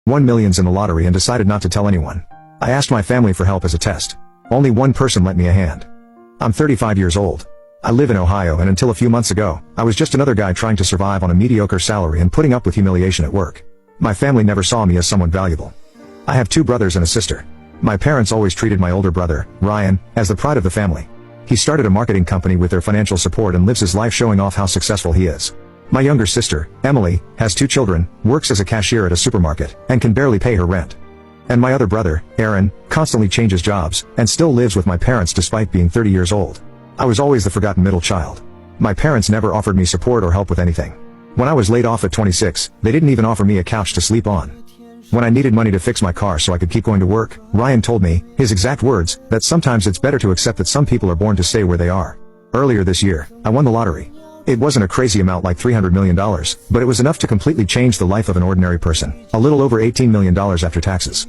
won millions in the lottery and decided not to tell anyone. I asked my family for help as a test. Only one person lent me a hand. I'm 35 years old. I live in Ohio, and until a few months ago, I was just another guy trying to survive on a mediocre salary and putting up with humiliation at work. My family never saw me as someone valuable. I have 2 brothers and a sister. My parents always treated my older brother, Ryan, as the pride of the family. He started a marketing company with their financial support and lives his life showing off how successful he is. My younger sister, Emily, has 2 children, works as a cashier at a supermarket, and can barely pay her rent. And my other brother, Aaron, constantly changes jobs, and still lives with my parents despite being 30 years old. I was always the forgotten middle child. My parents never offered me support or help with anything. When I was laid off at 26, they didn't even offer me a couch to sleep on. When I needed money to fix my car so I could keep going to work, Ryan told me, his exact words, that sometimes it's better to accept that some people are born to stay where they are. Earlier this year, I won the lottery. It wasn't a crazy amount like $300 million, but it was enough to completely change the life of an ordinary person. A little over $18 million after taxes.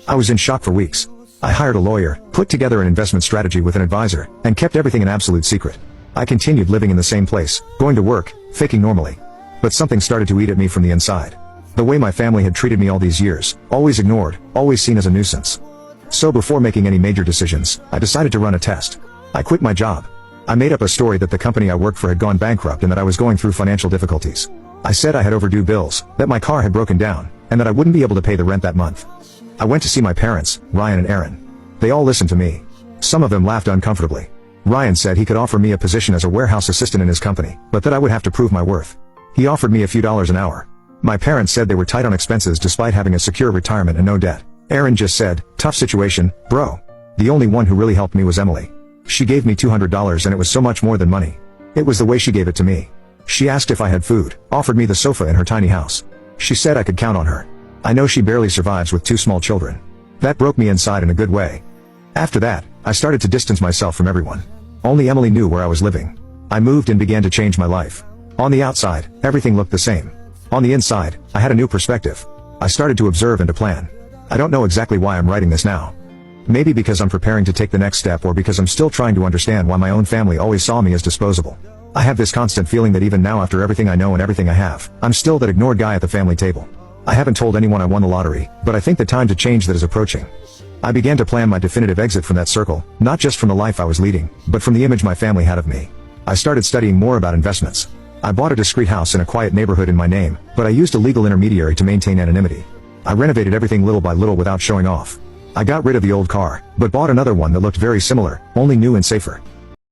I was in shock for weeks. I hired a lawyer, put together an investment strategy with an advisor, and kept everything an absolute secret. I continued living in the same place, going to work, faking normally. But something started to eat at me from the inside. The way my family had treated me all these years, always ignored, always seen as a nuisance. So before making any major decisions, I decided to run a test. I quit my job. I made up a story that the company I worked for had gone bankrupt and that I was going through financial difficulties. I said I had overdue bills, that my car had broken down, and that I wouldn't be able to pay the rent that month. I went to see my parents, Ryan and Aaron. They all listened to me. Some of them laughed uncomfortably. Ryan said he could offer me a position as a warehouse assistant in his company, but that I would have to prove my worth. He offered me a few dollars an hour. My parents said they were tight on expenses despite having a secure retirement and no debt. Aaron just said, "Tough situation, bro." The only one who really helped me was Emily. She gave me $200 and it was so much more than money. It was the way she gave it to me. She asked if I had food, offered me the sofa in her tiny house. She said I could count on her. I know she barely survives with 2 small children. That broke me inside in a good way. After that, I started to distance myself from everyone. Only Emily knew where I was living. I moved and began to change my life. On the outside, everything looked the same. On the inside, I had a new perspective. I started to observe and to plan. I don't know exactly why I'm writing this now. Maybe because I'm preparing to take the next step, or because I'm still trying to understand why my own family always saw me as disposable. I have this constant feeling that even now, after everything I know and everything I have, I'm still that ignored guy at the family table. I haven't told anyone I won the lottery, but I think the time to change that is approaching. I began to plan my definitive exit from that circle, not just from the life I was leading, but from the image my family had of me. I started studying more about investments. I bought a discreet house in a quiet neighborhood in my name, but I used a legal intermediary to maintain anonymity. I renovated everything little by little without showing off. I got rid of the old car, but bought another one that looked very similar, only new and safer.